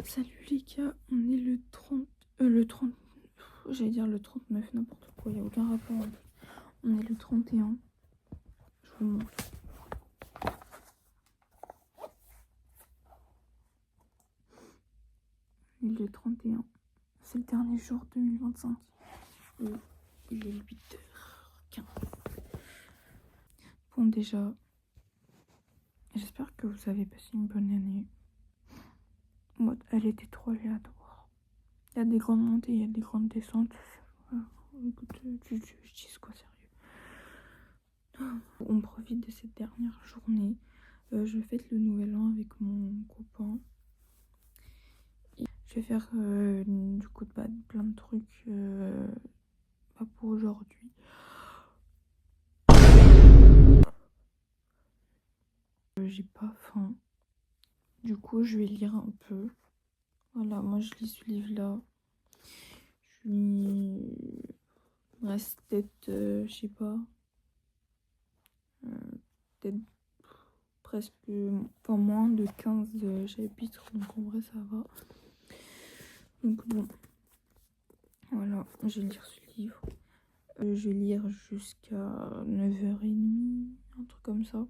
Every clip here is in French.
Salut les gars, on est le 30, j'allais dire le 39, n'importe quoi, il n'y a aucun rapport en plus. On est le 31, je vous montre. On est le 31, c'est le dernier jour 2025. Et il est 8h15. Bon déjà, j'espère que vous avez passé une bonne année. Moi, elle était trop aléatoire. Il y a des grandes montées, il y a des grandes descentes. Écoute, je dis quoi sérieux. On profite de cette dernière journée. Je fête le nouvel an avec mon copain. Et je vais faire du coup plein de trucs pour aujourd'hui. J'ai pas faim. Du coup, je vais lire un peu. Voilà, moi je lis ce livre-là. Il me reste peut-être, je sais pas, peut-être presque, enfin moins de 15 chapitres, donc en vrai ça va. Donc bon, voilà, je vais lire ce livre. Je vais lire jusqu'à 9h30, un truc comme ça.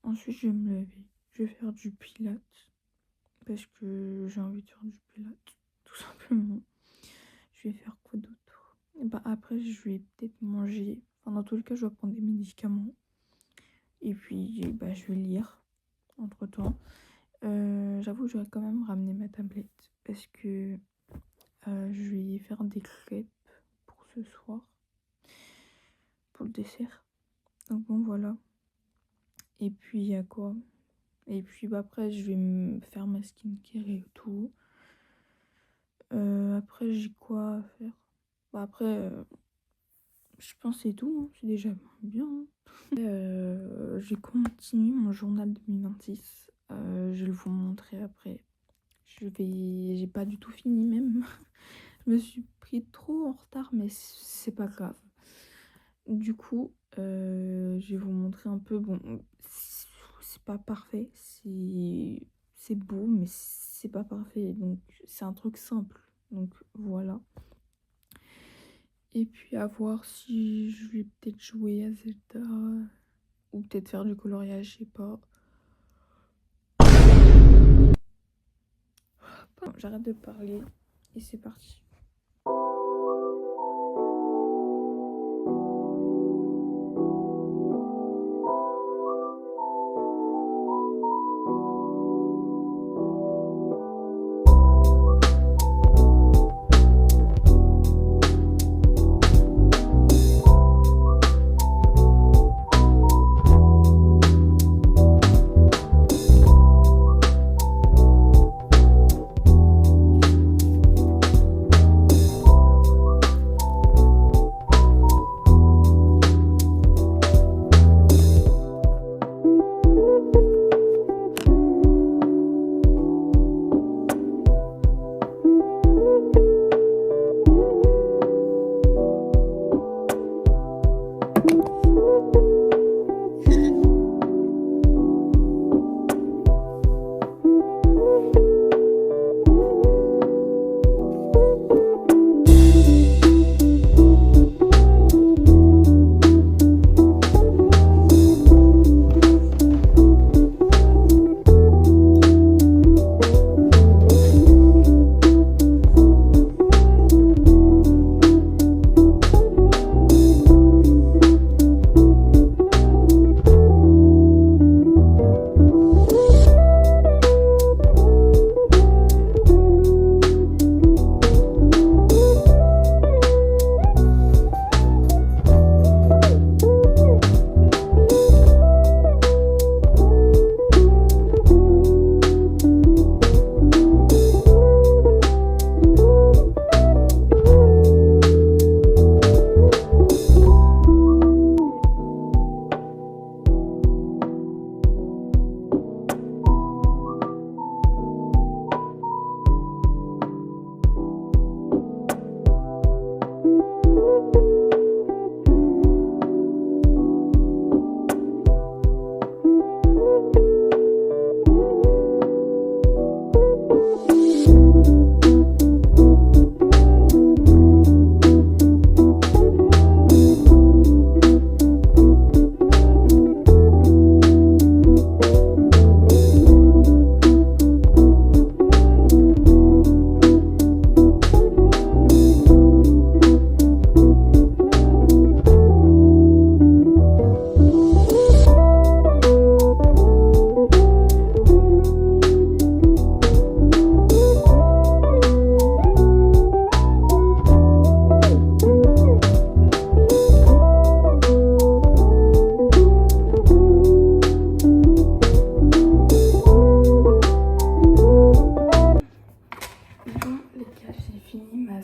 Ensuite, je vais me lever. Je vais faire du pilates. Parce que j'ai envie de faire du pilates, tout simplement. Je vais faire quoi d'autre? Et après, je vais peut-être manger. Enfin, dans tous les cas, je vais prendre des médicaments. Et puis, je vais lire entre-temps. J'avoue, je vais quand même ramener ma tablette. Parce que je vais faire des crêpes pour ce soir. Pour le dessert. Donc bon, voilà. Et puis, il y a quoi? Et puis, après, je vais me faire ma skincare et tout. Après, j'ai quoi à faire? Après, je pense que c'est tout. Hein. C'est déjà bien. Hein. J'ai continué mon journal 2026. Je vais vous montrer après. J'ai pas du tout fini même. Je me suis pris trop en retard, mais c'est pas grave. Du coup, je vais vous montrer un peu. Bon, c'est pas parfait. C'est beau, mais c'est pas parfait. Donc, c'est un truc simple. Donc, voilà. Et puis, à voir si je vais peut-être jouer à Zelda. Ou peut-être faire du coloriage, je sais pas. Bon, j'arrête de parler. Et c'est parti.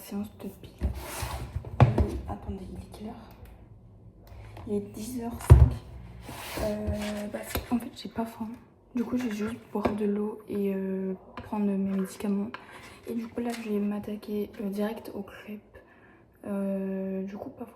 séance de pilates. Attendez, il est quelle heure? Il est 10h05. En fait, j'ai pas faim. Du coup, j'ai juste boire de l'eau et prendre mes médicaments. Et du coup, là, je vais m'attaquer direct aux crêpes. Du coup, voilà.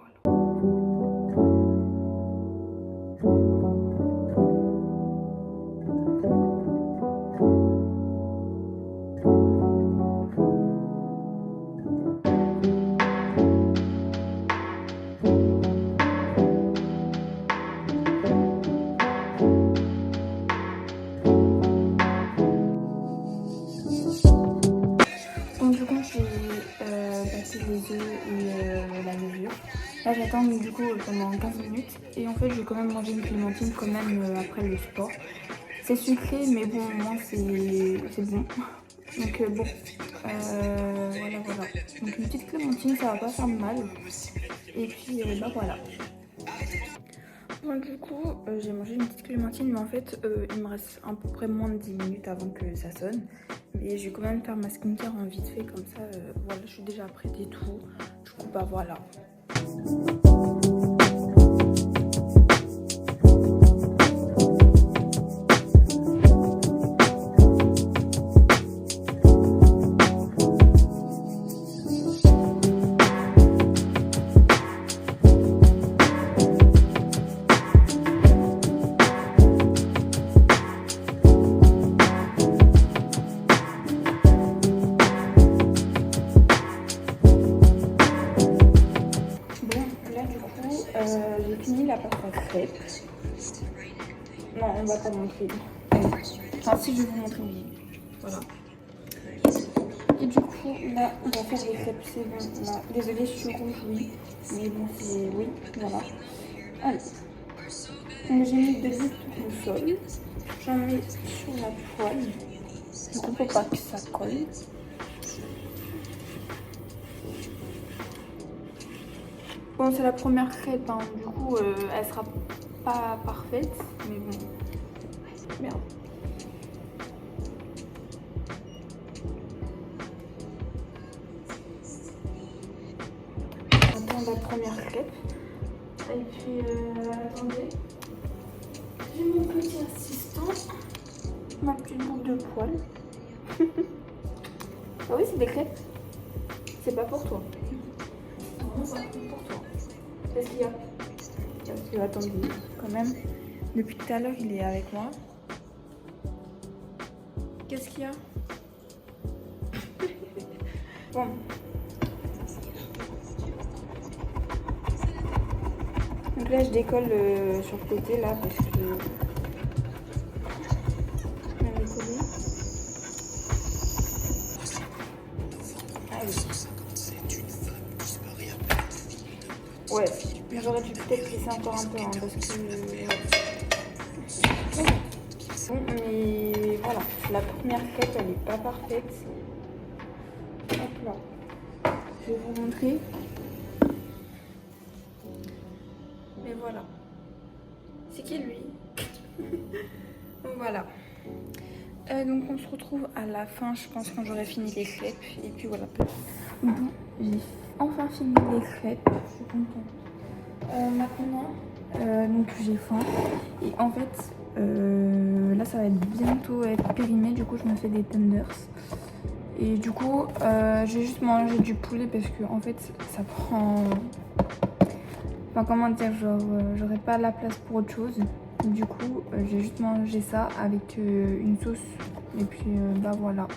Donc du coup j'ai battu les œufs et la levure. Là j'attends du coup pendant 15 minutes et en fait je vais quand même manger une clémentine quand même après le sport. C'est sucré mais bon au moins c'est bon. Donc bon voilà. Donc une petite clémentine ça va pas faire mal. Et puis voilà. Donc du coup j'ai mangé une petite clémentine mais en fait il me reste à peu près moins de 10 minutes avant que ça sonne. Mais je vais quand même faire ma skincare en vite fait comme ça voilà je suis déjà prête et tout. Du coup voilà. J'ai fini la pâte à crêpes. Non, on va pas montrer. Enfin, si je vais vous montrer, oui. Voilà. Et du coup, là, on va faire les crêpes. C'est bon. Là. Désolée, je suis rouge, oui. Mais bon, c'est. Oui, voilà. Allez. Donc, j'ai mis de l'huile au sol. J'en mets sur la poêle. Du coup, pour pas que ça colle. Bon, c'est la première crêpe, hein. Du coup, elle sera pas parfaite, mais bon. Merde. Attends la première crêpe. Et puis, attendez. J'ai mon petit assistant. Ma petite boucle de poil. Ah oui, c'est des crêpes. C'est pas pour toi. Non, c'est pour toi. Qu'est-ce qu'il y a? Parce que, attendez, quand même. Depuis tout à l'heure, il est avec moi. Qu'est-ce qu'il y a? Bon. Donc là, je décolle sur le côté, là, parce que... Je vais décoller. Ah oui. Ouais, j'aurais dû peut-être laisser encore un peu, hein, parce que... Bon, mais voilà, la première crêpe, elle est pas parfaite. Hop là. Je vais vous montrer. Mais voilà. C'est qui lui? Voilà. Donc on se retrouve à la fin, je pense, quand j'aurai fini les crêpes. Et puis voilà. Bon, j'ai enfin fini les crêpes. Je suis contente. Maintenant, donc j'ai faim. Et en fait, là ça va être bientôt être périmé. Du coup, je me fais des tenders. Et du coup, j'ai juste mangé du poulet parce que en fait, ça prend... Enfin, comment dire, genre, j'aurais pas la place pour autre chose. Du coup, j'ai juste mangé ça avec une sauce. Et puis, bah voilà.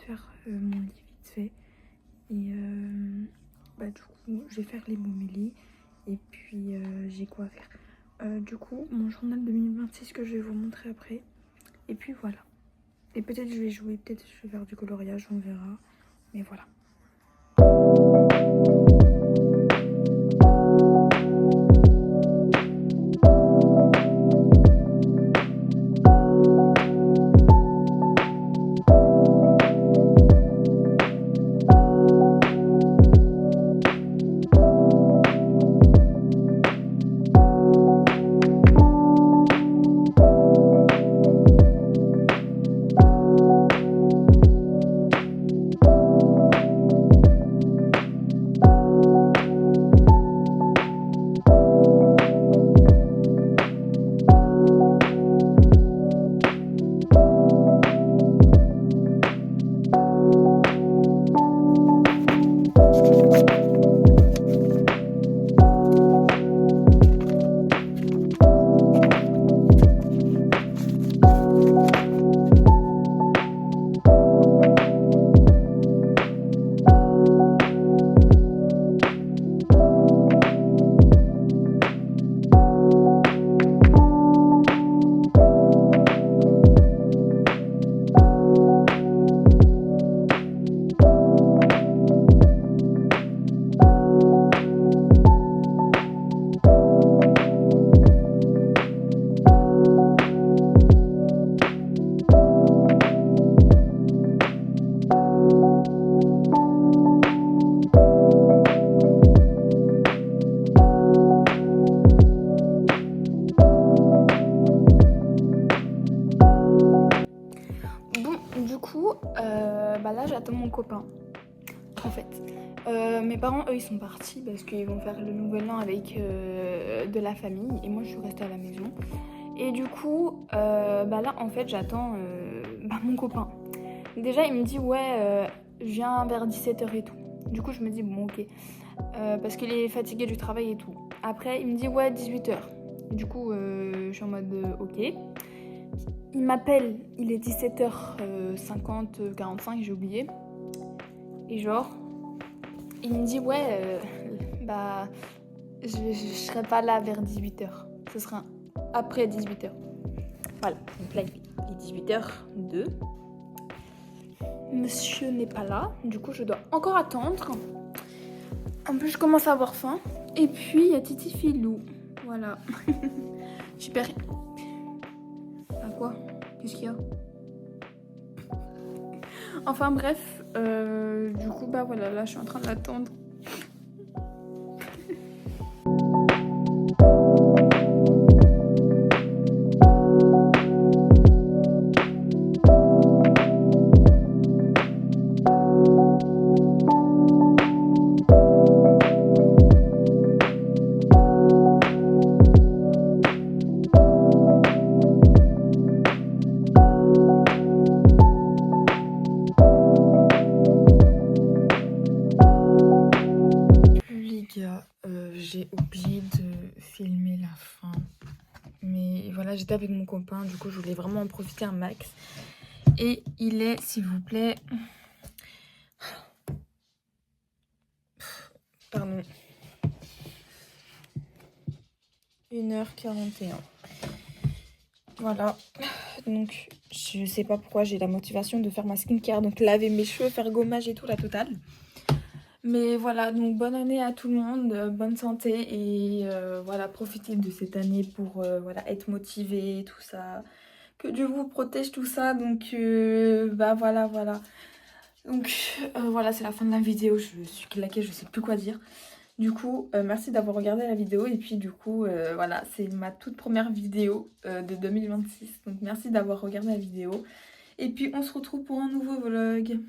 de faire mon lit vite fait. Et du coup, je vais faire les momies. Et puis, j'ai quoi à faire. Du coup, mon journal 2026 que je vais vous montrer après. Et puis voilà. Et peut-être je vais jouer, peut-être je vais faire du coloriage, on verra. Mais voilà. Là j'attends mon copain en fait. Mes parents eux ils sont partis parce qu'ils vont faire le nouvel an avec de la famille et moi je suis restée à la maison. Et du coup là en fait j'attends mon copain. Déjà il me dit ouais je viens vers 17h et tout. Du coup je me dis bon ok parce qu'il est fatigué du travail et tout. Après il me dit ouais 18h. Du coup je suis en mode ok. Il m'appelle, il est 17h50, 45, j'ai oublié. Et genre, il me dit ouais, je serai pas là vers 18h. Ce sera après 18h. Voilà, donc là il est 18h02. Monsieur n'est pas là, du coup je dois encore attendre. En plus je commence à avoir faim. Et puis il y a Titi Filou, voilà. Super. À quoi? Qu'est-ce qu'il y a? Enfin bref, du coup voilà, là je suis en train d'attendre. J'ai oublié de filmer la fin, mais voilà, j'étais avec mon copain, du coup je voulais vraiment en profiter un max. Et il est, s'il vous plaît, pardon, 1h41. Voilà, donc je sais pas pourquoi j'ai la motivation de faire ma skincare, donc laver mes cheveux, faire gommage et tout, la totale. Mais voilà, donc bonne année à tout le monde, bonne santé et voilà, profitez de cette année pour voilà, être motivé, tout ça. Que Dieu vous protège, tout ça, donc voilà. Donc voilà, c'est la fin de la vidéo, je suis claquée, je sais plus quoi dire. Du coup, merci d'avoir regardé la vidéo et puis du coup, voilà, c'est ma toute première vidéo de 2026. Donc merci d'avoir regardé la vidéo et puis on se retrouve pour un nouveau vlog.